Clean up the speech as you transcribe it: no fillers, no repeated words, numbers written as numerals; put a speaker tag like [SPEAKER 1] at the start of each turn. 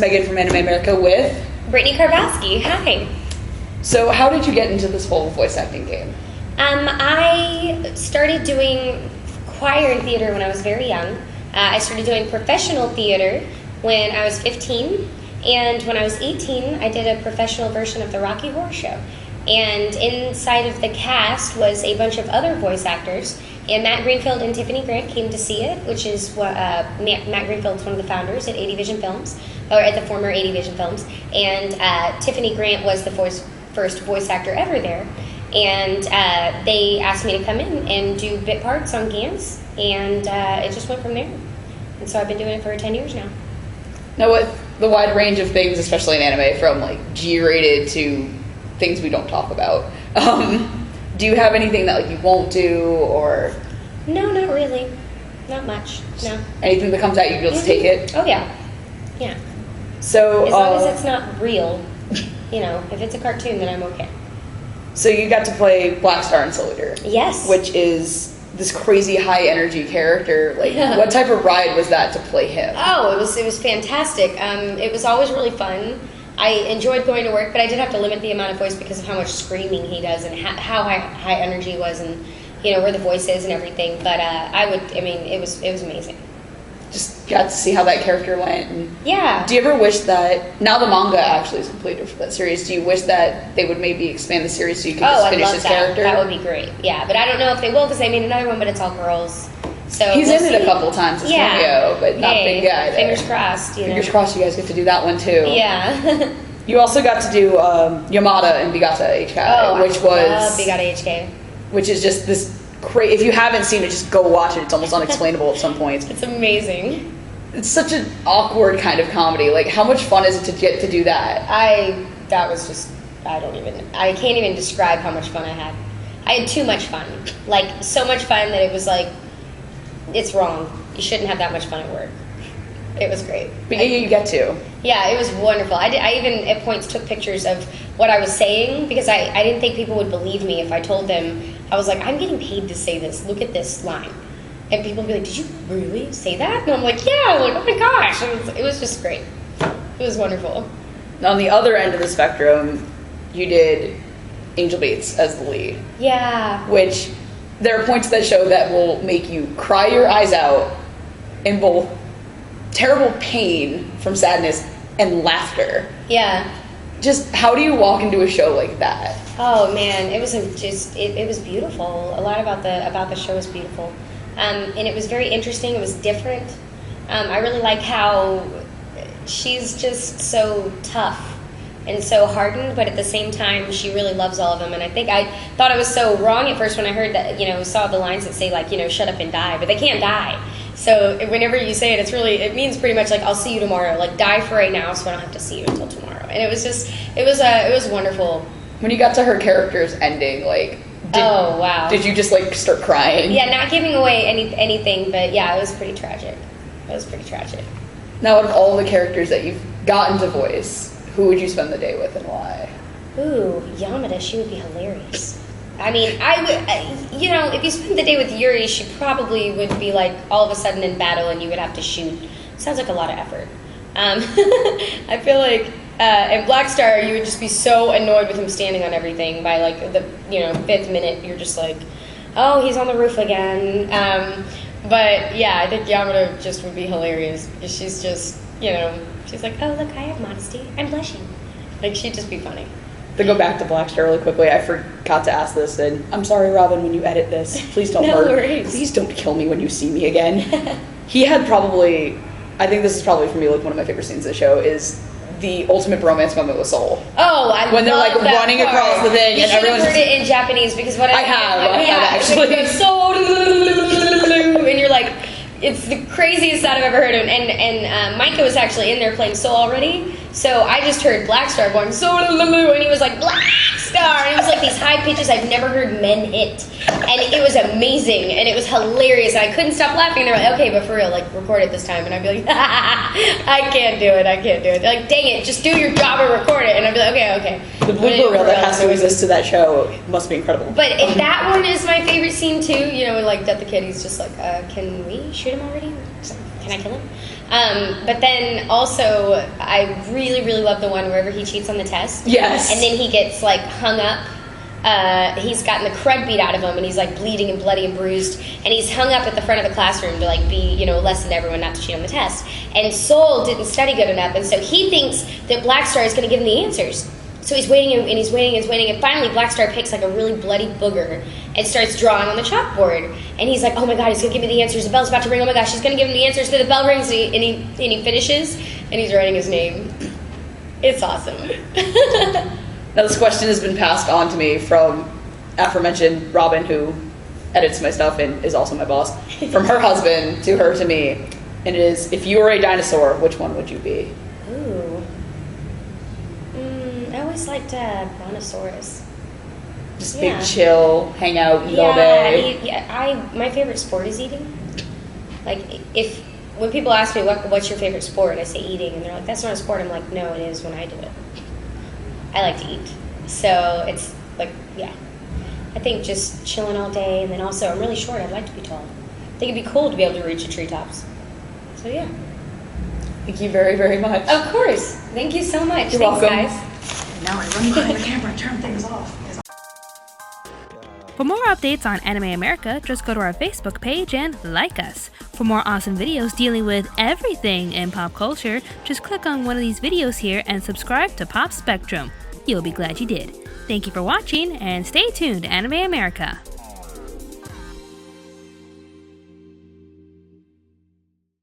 [SPEAKER 1] Megan from Anime America with
[SPEAKER 2] Brittany Karbowski. Hi.
[SPEAKER 1] So how did you get into this whole voice acting game?
[SPEAKER 2] I started doing choir and theater when I was very young. I started doing professional theater when I was 15, and when I was 18, I did a professional version of the Rocky Horror Show. And inside of the cast was a bunch of other voice actors, and Matt Greenfield and Tiffany Grant came to see it, which is what Matt Greenfield's one of the founders at 80 Vision Films, or at the former 80 Vision Films, and Tiffany Grant was the first voice actor ever there. And they asked me to come in and do bit parts on Gantz, and it just went from there. And so I've been doing it for 10 years now.
[SPEAKER 1] Now, with the wide range of things, especially in anime, from like G-rated to things we don't talk about, do you have anything that like you won't do, or?
[SPEAKER 2] No, not really. Not much. No.
[SPEAKER 1] Anything that comes at you, you'll just take it?
[SPEAKER 2] Oh yeah. Yeah.
[SPEAKER 1] So
[SPEAKER 2] as long as it's not real, if it's a cartoon, then I'm okay.
[SPEAKER 1] So you got to play Black Star in Soul Eater.
[SPEAKER 2] Yes.
[SPEAKER 1] Which is this crazy high energy character. Like, what type of ride was that to play him?
[SPEAKER 2] Oh, it was fantastic. It was always really fun. I enjoyed going to work, but I did have to limit the amount of voice because of how much screaming he does and how high energy was, and where the voice is and everything. But it was amazing.
[SPEAKER 1] Just got to see how that character went. And
[SPEAKER 2] yeah.
[SPEAKER 1] Do you ever wish that, now the manga actually is completed for that series, do you wish that they would maybe expand the series so you could just finish his character?
[SPEAKER 2] That would be great. Yeah, but I don't know if they will because they made another one, but it's all girls. So
[SPEAKER 1] he's in it a couple times as cameo, but not big guy.
[SPEAKER 2] Fingers crossed.
[SPEAKER 1] Fingers crossed you guys get to do that one too.
[SPEAKER 2] Yeah.
[SPEAKER 1] You also got to do Yamada and Bigata HK, which was
[SPEAKER 2] Bigata HK,
[SPEAKER 1] which is just this. If you haven't seen it, just go watch it. It's almost unexplainable at some points.
[SPEAKER 2] It's amazing.
[SPEAKER 1] It's such an awkward kind of comedy. Like, how much fun is it to get to do that?
[SPEAKER 2] I can't even describe how much fun I had. I had too much fun. Like, so much fun that it was like, it's wrong. You shouldn't have that much fun at work. It was great.
[SPEAKER 1] But yeah, you get to.
[SPEAKER 2] Yeah, it was wonderful. I even at points took pictures of what I was saying because I didn't think people would believe me if I told them. I was like, I'm getting paid to say this. Look at this line. And people would be like, did you really say that? And I'm like, yeah. I'm like, oh my gosh. It was just great. It was wonderful.
[SPEAKER 1] On the other end of the spectrum, you did Angel Bates as the lead.
[SPEAKER 2] Yeah.
[SPEAKER 1] Which, there are points of that show that will make you cry your eyes out in both terrible pain from sadness and laughter.
[SPEAKER 2] Yeah.
[SPEAKER 1] Just how do you walk into a show like that?
[SPEAKER 2] Oh man, it was it was beautiful. A lot about the show was beautiful, and it was very interesting. It was different. I really like how she's just so tough and so hardened, but at the same time she really loves all of them. And I think I thought it was so wrong at first when I heard that saw the lines that say like shut up and die, but they can't die. So whenever you say it, it means pretty much like I'll see you tomorrow. Like die for right now, so I don't have to see you until tomorrow. And it was wonderful.
[SPEAKER 1] When you got to her character's ending,
[SPEAKER 2] oh wow,
[SPEAKER 1] did you just start crying?
[SPEAKER 2] Yeah, not giving away anything, but yeah, it was pretty tragic.
[SPEAKER 1] Now, out of all the characters that you've gotten to voice, who would you spend the day with and why?
[SPEAKER 2] Ooh, Yamada, she would be hilarious. I mean, I would, if you spend the day with Yuri, she probably would be like all of a sudden in battle and you would have to shoot. Sounds like a lot of effort. I feel like in Black Star, you would just be so annoyed with him standing on everything by the 5th minute. You're just like, oh, he's on the roof again. But yeah, I think Yamada just would be hilarious. She's just, she's like, oh, look, I have modesty. I'm blushing. Like, she'd just be funny.
[SPEAKER 1] To go back to Black Star really quickly, I forgot to ask this, and I'm sorry, Robin, when you edit this, please don't please don't kill me when you see me again. He had probably, I think this is probably for me one of my favorite scenes of the show, is the ultimate bromance moment with Soul.
[SPEAKER 2] Oh,
[SPEAKER 1] when they're running
[SPEAKER 2] part.
[SPEAKER 1] Across the thing,
[SPEAKER 2] you
[SPEAKER 1] and everyone's
[SPEAKER 2] heard it in Japanese because what
[SPEAKER 1] I have actually.
[SPEAKER 2] Soul, and you're like, it's the craziest sound I've ever heard of. And Micah was actually in there playing Soul already. So I just heard Black Star going, Soul, and he was like, Black Star. And it was like these high pitches I've never heard men hit. And it was amazing. And it was hilarious. And I couldn't stop laughing. And they were like, okay, but for real, record it this time. And I'd be like, I can't do it. They're like, dang it, just do your job and record it. And I'd be like, okay.
[SPEAKER 1] The blooper reel that has to exist to that show must be incredible.
[SPEAKER 2] But that one is my favorite scene too. When Death the Kid, he's just like, can we shoot him already? can I kill him? But then also, I really, really love the one wherever he cheats on the test.
[SPEAKER 1] Yes.
[SPEAKER 2] And then he gets like hung up. He's gotten the crud beat out of him, and he's like bleeding and bloody and bruised, and he's hung up at the front of the classroom to like be, you know, a lesson to everyone not to cheat on the test. And Soul didn't study good enough, and so he thinks that Blackstar is going to give him the answers. So he's waiting and he's waiting and he's waiting, and finally Blackstar picks like a really bloody booger and starts drawing on the chalkboard. And he's like, oh my god, he's going to give me the answers. The bell's about to ring. Oh my gosh, he's going to give him the answers. So the bell rings, and he finishes, and he's writing his name. It's awesome.
[SPEAKER 1] Now this question has been passed on to me from aforementioned Robin, who edits my stuff and is also my boss, from her husband to her to me. And it is, if you were a dinosaur, which one would you be?
[SPEAKER 2] Ooh. I always liked Brontosaurus.
[SPEAKER 1] Just big chill, hang out, eat all day.
[SPEAKER 2] My favorite sport is eating. Like, when people ask me what's your favorite sport, I say eating, and they're like, that's not a sport. I'm like, no, it is when I do it. I like to eat. So it's like, yeah. I think just chilling all day, and then also I'm really short. I'd like to be tall. I think it'd be cool to be able to reach the treetops. So yeah.
[SPEAKER 1] Thank you very, very much.
[SPEAKER 2] Of course. Thank you so much.
[SPEAKER 1] You're
[SPEAKER 2] Thanks,
[SPEAKER 1] welcome.
[SPEAKER 2] guys.
[SPEAKER 1] Now I run behind the camera and turn things off.
[SPEAKER 3] For more updates on Anime America, just go to our Facebook page and like us. For more awesome videos dealing with everything in pop culture, just click on one of these videos here and subscribe to Pop Spectrum. You'll be glad you did. Thank you for watching, and stay tuned to Anime America.